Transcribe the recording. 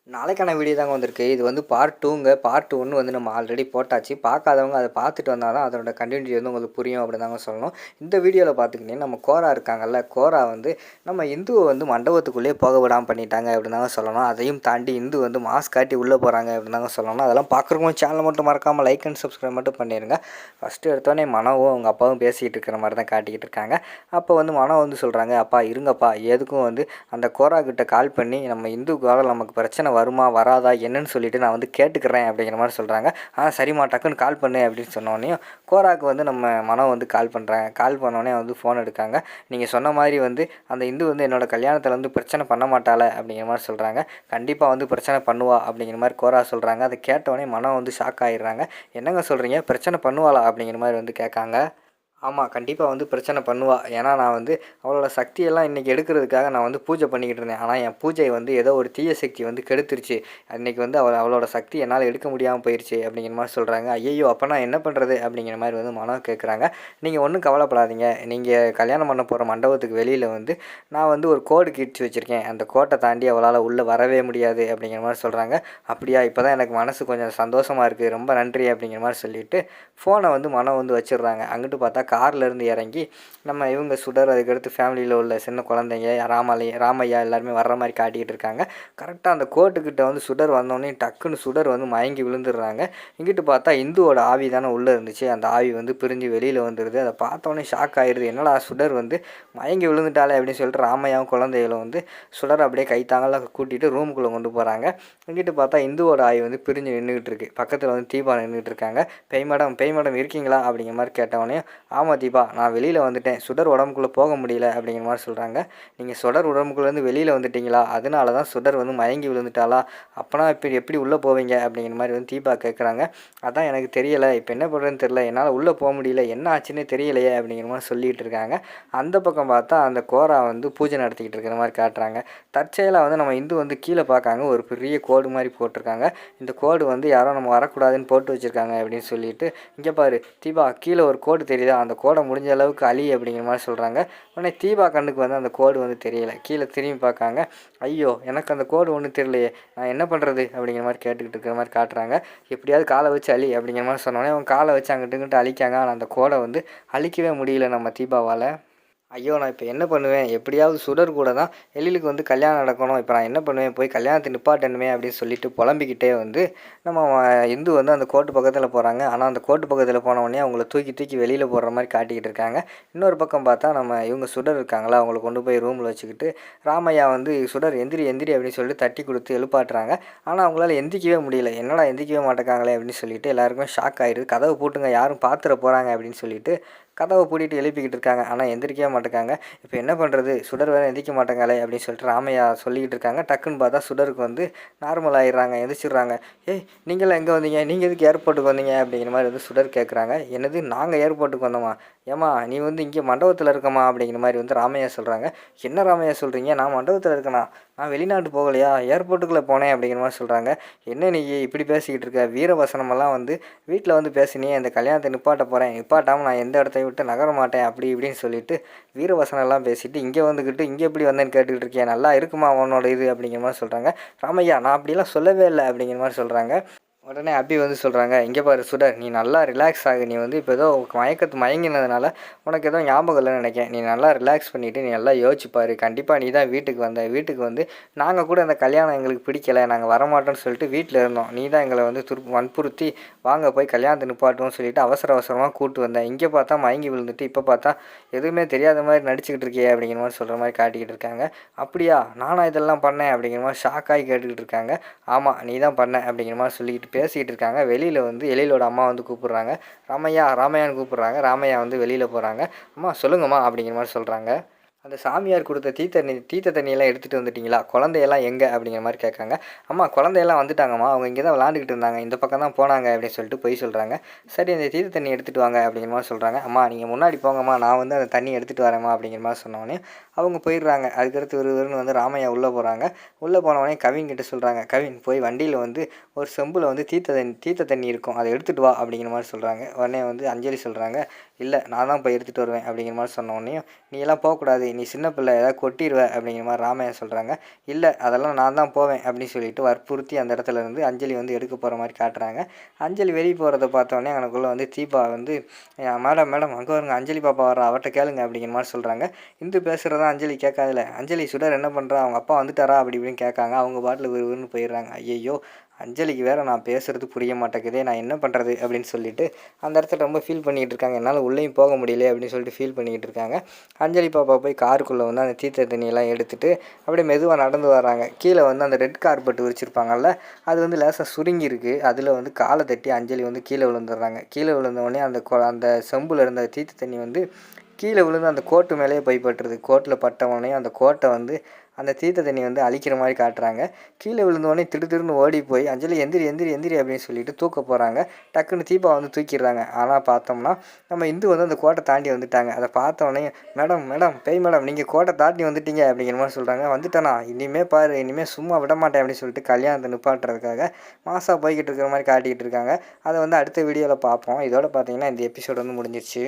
நாளைக்கான வீடியோ தாங்க வந்திருக்கு. இது வந்து பார்ட் 2ங்க. பார்ட் 1 வந்து நம்ம ஆல்ரெடி போட்டாச்சு. பார்க்காதவங்க அத பார்த்துட்டு வந்தா தான் அதோட கன்டினியூட்டி வந்து உங்களுக்கு புரியும் அப்படின்னு தாங்க சொல்லணும். இந்த வீடியோல பார்த்துக்கிட்டிங்கன்னா, நம்ம கோரா இருக்காங்கல்ல, கோரா வந்து நம்ம இந்துவ வந்து மண்டபத்துக்குள்ளேயே போக விடாம பண்ணிட்டாங்க அப்படின்னு தாங்க சொல்லணும். அதையும் தாண்டி இந்து வந்து மாஸ்க் காட்டி உள்ளே போகிறாங்க அப்படின்னு தாங்க சொல்லணும். அதெல்லாம் பார்க்குறவங்க சேனலை மட்டும் மறக்காமல் லைக் அண்ட் சப்ஸ்கிரைப் மட்டும் பண்ணிடுங்க. ஃபஸ்ட்டு எடுத்தோடனே மனோவும் அவங்க அப்பாவும் பேசிகிட்டு இருக்கிற மாதிரி தான் காட்டிக்கிட்டு இருக்காங்க. அப்போ வந்து மனோ வந்து சொல்கிறாங்க, அப்பா இருங்கப்பா, எதுக்கும் வந்து அந்த கோரா கிட்ட கால் பண்ணி நம்ம இந்துக்காக நமக்கு பிரச்சனை வருமா வராதா என்னன்னு சொல்லிட்டு நான் வந்து கேட்டுக்கிறேன் அப்படிங்கிற மாதிரி சொல்கிறாங்க. சரிம்மா டக்குன்னு கால் பண்ணு அப்படின்னு சொன்னோடனே கோராக்கு வந்து நம்ம மனோ வந்து கால் பண்ணுறாங்க. கால் பண்ணோடனே வந்து ஃபோன் எடுக்காங்க. நீங்கள் சொன்ன மாதிரி வந்து அந்த இந்து வந்து என்னோடய கல்யாணத்தில் வந்து பிரச்சனை பண்ண மாட்டாள அப்படிங்கிற மாதிரி சொல்கிறாங்க. கண்டிப்பாக வந்து பிரச்சனை பண்ணுவா அப்படிங்கிற மாதிரி கோரா சொல்கிறாங்க. அதை கேட்டோடனே மனோ வந்து ஷாக் ஆகிடுறாங்க. என்னங்க சொல்கிறீங்க, பிரச்சனை பண்ணுவாளா அப்படிங்கிற மாதிரி வந்து கேட்காங்க. ஆமாம், கண்டிப்பாக வந்து பிரச்சனை பண்ணுவா. ஏன்னா நான் வந்து அவளோட சக்தியெல்லாம் இன்றைக்கி எடுக்கிறதுக்காக நான் வந்து பூஜை பண்ணிக்கிட்டு இருந்தேன். ஆனால் என் பூஜை வந்து ஏதோ ஒரு தீய சக்தி வந்து கெடுத்துருச்சு. அன்றைக்கி வந்து அவளோட சக்தி என்னால் எடுக்க முடியாமல் போயிடுச்சு அப்படிங்கிற மாதிரி சொல்கிறாங்க. ஐயையோ, அப்போ நான் என்ன பண்ணுறது அப்படிங்கிற மாதிரி வந்து மனோ கேட்குறாங்க. நீங்கள் ஒன்றும் கவலைப்படாதீங்க. நீங்கள் கல்யாணம் பண்ண போகிற மண்டபத்துக்கு வெளியில் வந்து நான் வந்து ஒரு கோடு கிழிச்சு வச்சுருக்கேன். அந்த கோட்டை தாண்டி அவளால் உள்ளே வரவே முடியாது அப்படிங்கிற மாதிரி சொல்கிறாங்க. அப்படியா, இப்போ தான் எனக்கு மனசு கொஞ்சம் சந்தோஷமாக இருக்குது, ரொம்ப நன்றி அப்படிங்கிற மாதிரி சொல்லிவிட்டு ஃபோனை வந்து மனோ வந்து வச்சிடுறாங்க. அங்கிட்டு பார்த்தா கார்லேருந்து இறங்கி நம்ம இவங்க சுடர், அதுக்கடுத்து ஃபேமிலியில் உள்ள சின்ன குழந்தைங்க ராமையா எல்லாருமே வர்ற மாதிரி காட்டிக்கிட்டு இருக்காங்க. கரெக்டாக அந்த கோர்ட்டுக்கிட்ட வந்து சுடர் வந்தோடனே டக்குன்னு சுடர் வந்து மயங்கி விழுந்துடுறாங்க. இங்கிட்டு பார்த்தா இந்துவோட ஆவி தானே உள்ளே இருந்துச்சு. அந்த ஆவி வந்து பிரிஞ்சு வெளியில் வந்துடுது. அதை பார்த்தோன்னே ஷாக் ஆகிடுது. என்னடா சுடர் வந்து மயங்கி விழுந்துட்டாலே அப்படின்னு சொல்லிட்டு ராமையாவும் குழந்தைகளும் வந்து சுடர் அப்படியே கைத்தாங்கலாம் கூட்டிகிட்டு ரூமுக்குள்ளே கொண்டு போகிறாங்க. இங்கிட்டு பார்த்தா இந்துவோட ஆவி வந்து பிரிஞ்சு நின்றுக்கிட்டு இருக்குது. பக்கத்தில் வந்து தீபா நின்றுட்டு இருக்காங்க. பேய் மேடம் இருக்கீங்களா அப்படிங்கிற மாதிரி கேட்டவொடனே, ஆமாம் தீபா, நான் வெளியில் வந்துட்டேன், சுடர் உடம்புக்குள்ளே போக முடியல அப்படிங்கிற மாதிரி சொல்கிறாங்க. நீங்கள் சுடர் உடம்புக்குள்ளேருந்து வெளியில் வந்துட்டிங்களா, அதனால தான் சுடர் வந்து மயங்கி விழுந்துட்டாளா, அப்போனா இப்போ எப்படி உள்ளே போவீங்க அப்படிங்கிற மாதிரி வந்து தீபா கேட்குறாங்க. அதான் எனக்கு தெரியலை, இப்போ என்ன பண்ணுறதுன்னு தெரியல, என்னால் உள்ளே போக முடியல, என்ன ஆச்சுன்னே தெரியலையே அப்படிங்கிற மாதிரி சொல்லிகிட்டு இருக்காங்க. அந்த பக்கம் பார்த்தா அந்த கோரா வந்து பூஜை நடத்திக்கிட்டு இருக்கிற மாதிரி காட்டுறாங்க. தற்செயலாக வந்து நம்ம இந்து வந்து கீழே பார்க்காங்க, ஒரு பெரிய கோடு மாதிரி போட்டிருக்காங்க. இந்த கோடு வந்து யாரோ நம்ம வரக்கூடாதுன்னு போட்டு வச்சுருக்காங்க அப்படின்னு சொல்லிட்டு, இங்கே பாரு தீபா, கீழே ஒரு கோடு தெரியுதா, அந்த கோடை முடிஞ்ச அளவுக்கு அழி அப்படிங்கிற மாதிரி சொல்கிறாங்க. உடனே தீபா கண்ணுக்கு வந்து அந்த கோடு வந்து தெரியலை. கீழே திரும்பி பார்க்காங்க. ஐயோ, எனக்கு அந்த கோடு ஒன்றும் தெரியலையே, நான் என்ன பண்ணுறது அப்படிங்கிற மாதிரி கேட்டுக்கிட்டு இருக்கிற மாதிரி காட்டுறாங்க. எப்படியாவது காலை வச்சு அழி அப்படிங்கிற மாதிரி சொன்னோடனே அவங்க காலை வச்சு அங்கிட்டு இங்கிட்டு அழிக்காங்க. ஆனால் அந்த கோடை வந்து அழிக்கவே முடியல நம்ம தீபாவால். ஐயோ, நான் இப்போ என்ன பண்ணுவேன், எப்படியாவது சுடர் கூட தான் எழிலுக்கு வந்து கல்யாணம் நடக்கணும், இப்போ நான் என்ன பண்ணுவேன், போய் கல்யாணத்தை நிப்பாட்டணுமே அப்படின்னு சொல்லிட்டு புலம்பிக்கிட்டே வந்து நம்ம இந்து வந்து அந்த கோர்ட்டு பக்கத்தில் போகிறாங்க. ஆனால் அந்த கோர்ட்டு பக்கத்தில் போனவொடனே அவங்கள தூக்கி தூக்கி வெளியில் போடுற மாதிரி காட்டிக்கிட்டு இருக்காங்க. இன்னொரு பக்கம் பார்த்தா நம்ம இவங்க சுடர் இருக்காங்களா, அவங்கள கொண்டு போய் ரூமில் வச்சுக்கிட்டு ராமையா வந்து சுடர் எந்திரி எந்திரி அப்படின்னு சொல்லிட்டு தட்டி கொடுத்து எழுப்பாட்டுறாங்க. ஆனால் அவங்களால எந்திரிக்கவே முடியல. என்னடா எந்திரிக்கவே மாட்டேங்காங்களே அப்படின்னு சொல்லிட்டு எல்லாருக்குமே ஷாக் ஆகிடுது. கதவை பூட்டுங்க, யாரும் பார்த்துட போகிறாங்க அப்படின்னு சொல்லிட்டு கதவை பூட்டிட்டு எழுப்பிக்கிட்டு இருக்காங்க. ஆனால் எந்திரிக்கவே மாட்டேங்காங்க. இப்போ என்ன பண்ணுறது, சுடர் வேறு எந்திரிக்க மாட்டேங்காலே அப்படின்னு சொல்லிட்டு ராமையா சொல்லிக்கிட்டு இருக்காங்க. டக்குன்னு பார்த்தா சுடருக்கு வந்து நார்மல் ஆகிடுறாங்க, எந்திரிச்சிடுறாங்க. ஏய், நீங்களாம் எங்கே வந்தீங்க, நீங்கள் எதுக்கு ஏர்போர்ட்டுக்கு வந்தீங்க அப்படிங்கிற மாதிரி வந்து சுடர் கேட்குறாங்க. என்னது, நாங்கள் ஏர்போர்ட்டுக்கு வந்தோமா, ஏம்மா நீ வந்து இங்கே மண்டபத்தில் இருக்கமா அப்படிங்கிற மாதிரி வந்து ராமையா சொல்கிறாங்க. என்ன ராமையா சொல்கிறீங்க, நான் மண்டபத்தில் இருக்கேனா, நான் வெளிநாட்டு போகலையா, ஏர்போர்ட்டுக்குள்ளே போனேன் அப்படிங்கிற மாதிரி சொல்கிறாங்க. என்ன நீ இப்படி பேசிக்கிட்டு இருக்க, வீரவசனமெல்லாம் வந்து வீட்டில் வந்து பேசினியே, இந்த கல்யாணத்தை நிப்பாட்ட போகிறேன், நிப்பாட்டாமல் நான் எந்த இடத்தையும் விட்டு நகர மாட்டேன் அப்படி இப்படின்னு சொல்லிட்டு வீரவசனம்லாம் பேசிட்டு இங்கே வந்துக்கிட்டு இங்கே எப்படி வந்தேன்னு கேட்டுக்கிட்டு இருக்கேன், நல்லா இருக்குமா உன்னோட இது அப்படிங்கிற மாதிரி சொல்கிறாங்க. ராமையா, நான் அப்படிலாம் சொல்லவே இல்லை அப்படிங்கிற மாதிரி சொல்கிறாங்க. உடனே அபி வந்து சொல்கிறாங்க, இங்கே பாரு சுடர், நீ நல்லா ரிலாக்ஸ் ஆகு, நீ வந்து இப்போ ஏதோ மயங்கினதுனால உனக்கு ஏதோ ஞாபகம் இல்லைன்னு நினைக்கிறேன், நீ நல்லா ரிலாக்ஸ் பண்ணிவிட்டு நீ நல்லா யோசிச்சுப்பாரு, கண்டிப்பாக நீ தான் வீட்டுக்கு வந்து நாங்கள் கூட இந்த கல்யாணம் எங்களுக்கு பிடிக்கலை, நாங்கள் வரமாட்டோம்னு சொல்லிட்டு வீட்டில் இருந்தோம், நீ தான் எங்களை வந்து வற்புறுத்தி வாங்க போய் கல்யாணத்தை நிப்பாட்டோம்னு சொல்லிட்டு அவசரமாக கூப்பிட்டு வந்தேன், இங்கே பார்த்தா மயங்கி விழுந்துட்டு இப்போ பார்த்தா எதுவுமே தெரியாத மாதிரி நடிச்சுக்கிட்டு இருக்கியே அப்படிங்கிற மாதிரி சொல்கிற மாதிரி காட்டிக்கிட்டு இருக்காங்க. அப்படியா, நானா இதெல்லாம் பண்ணேன் அப்படிங்கிற மாதிரி ஷாக்காகி கேட்டுக்கிட்டு இருக்காங்க. ஆமாம், நீ தான் பண்ண அப்படிங்கிற மாதிரி சொல்லிக்கிட்டு பேசிகிட்டு இருக்காங்க. வெளியில் வந்து எழிலோட அம்மா வந்து கூப்பிட்றாங்க. ராமையான்னு கூப்பிட்றாங்க. ராமையா வந்து வெளியில் போகிறாங்க. அம்மா சொல்லுங்கம்மா அப்படிங்கிற மாதிரி சொல்கிறாங்க. அந்த சாமியார் கொடுத்த தீர்த்த தண்ணியெல்லாம் எடுத்துகிட்டு வந்துட்டிங்களா, குழந்தையெல்லாம் எங்கே அப்படிங்கிற மாதிரி கேட்காங்க. அம்மா குழந்தையெல்லாம் வந்துட்டாங்கம்மா, அவங்க இங்கே தான் விளாண்டுக்கிட்டு இருந்தாங்க, இந்த பக்கம் தான் போனாங்க அப்படின்னு சொல்லிட்டு போய் சொல்கிறாங்க. சரி, அந்த தீர்த்த தண்ணி எடுத்துகிட்டு வாங்க அப்படிங்கிற மாதிரி சொல்கிறாங்க. அம்மா நீங்கள் முன்னாடி போங்கம்மா, நான் வந்து அந்த தண்ணி எடுத்துகிட்டு வரேம்மா அப்படிங்கிற மாதிரி சொன்னோடனே அவங்க போயிடுறாங்க. அதுக்கடுத்து ஒருவருன்னு வந்து ராமையா உள்ளே போகிறாங்க. உள்ளே போனவொடனே கவின் கிட்ட சொல்கிறாங்க, கவின் போய் வண்டியில் வந்து ஒரு செம்பில் வந்து தீர்த்த தண்ணி இருக்கும், அதை எடுத்துகிட்டு வா அப்படிங்கிற மாதிரி சொல்கிறாங்க. உடனே வந்து அஞ்சலி சொல்கிறாங்க, இல்லை நான் தான் போய் எடுத்துகிட்டு வருவேன் அப்படிங்கிற மாதிரி சொன்னோடனே, நீ எல்லாம் போகக்கூடாது, நீ சின்ன பிள்ளை ஏதாவது கொட்டிடுவ அப்படிங்கிற மாதிரி ராமையா சொல்கிறாங்க. இல்லை அதெல்லாம் நான் தான் போவேன் அப்படின்னு சொல்லிட்டு வற்புறுத்தி அந்த இடத்துல இருந்து அஞ்சலி வந்து எடுக்க போகிற மாதிரி காட்டுறாங்க. அஞ்சலி வெளியே போகிறத பார்த்தோன்னே எனக்குள்ளே வந்து தீபா வந்து மேடம் மேடம் அங்கே வருங்க அஞ்சலி பாப்பா வர அவர்கிட்ட கேளுங்க அப்படிங்கிற மாதிரி சொல்கிறாங்க. இந்து பேசுகிறதா அஞ்சலி கேட்காதில்ல. அஞ்சலி சுடர் என்ன பண்ணுறா, அவங்க அப்பா வந்துட்டாரா அப்படி இப்படின்னு கேட்காங்க. அவங்க பாட்டில் விறுவிறுன்னு போயிடுறாங்க. ஐயையோ அஞ்சலிக்கு வேறு நான் பேசுகிறது புரிய மாட்டேங்குதே, நான் என்ன பண்ணுறது அப்படின்னு சொல்லிட்டு அந்த இடத்துல ரொம்ப ஃபீல் பண்ணிகிட்டு இருக்காங்க. என்னால் உள்ளேயும் போக முடியல அப்படின்னு சொல்லிட்டு ஃபீல் பண்ணிக்கிட்டு இருக்காங்க. அஞ்சலி பாப்பா போய் காருக்குள்ளே வந்து அந்த தீர்த்த தண்ணியெல்லாம் எடுத்துகிட்டு அப்படியே மெதுவாக நடந்து வராங்க. கீழே வந்து அந்த ரெட் கார்பெட் விரிச்சிருப்பாங்கல்ல, அது வந்து லேசாக சுருங்கியிருக்கு. அதில் வந்து காலை தட்டி அஞ்சலி வந்து கீழே விழுந்துடுறாங்க. கீழே விழுந்தவுடனே அந்த செம்பில் இருந்த தீர்த்த தண்ணி வந்து கீழே விழுந்து அந்த கோட்டு மேலேயே போய் பட்டுருது. கோட்டில் பட்டவுடனே அந்த கோட்டை வந்து அந்த தீர்த்த தண்ணி வந்து அழிக்கிற மாதிரி காட்டுறாங்க. கீழே விழுந்தோடனே திடுன்னு ஓடி போய் அஞ்சலி எந்திரி எந்திரி எந்திரி அப்படின்னு சொல்லிட்டு தூக்க போகிறாங்க. டக்குன்னு தீபா வந்து தூக்கிடுறாங்க. ஆனால் பார்த்தோம்னா நம்ம இந்து வந்து அந்த கோட்டை தாண்டி வந்துட்டாங்க. அதை பார்த்தோன்னே மேடம் மேடம் பேய் மேடம் நீங்கள் கோட்டை தாண்டி வந்துட்டீங்க அப்படிங்கிற மாதிரி சொல்கிறாங்க. வந்துட்டேனா இனிமேல் பாரு, இனிமேல் சும்மா விட மாட்டேன் அப்படின்னு சொல்லிட்டு கல்யாணத்தை நிப்பாட்டுறதுக்காக மாசாக போய்கிட்டு இருக்கிற மாதிரி காட்டிக்கிட்டு இருக்காங்க. அதை வந்து அடுத்த வீடியோவில் பார்ப்போம். இதோட பார்த்தீங்கன்னா இந்த எபிசோடு வந்து முடிஞ்சிருச்சு.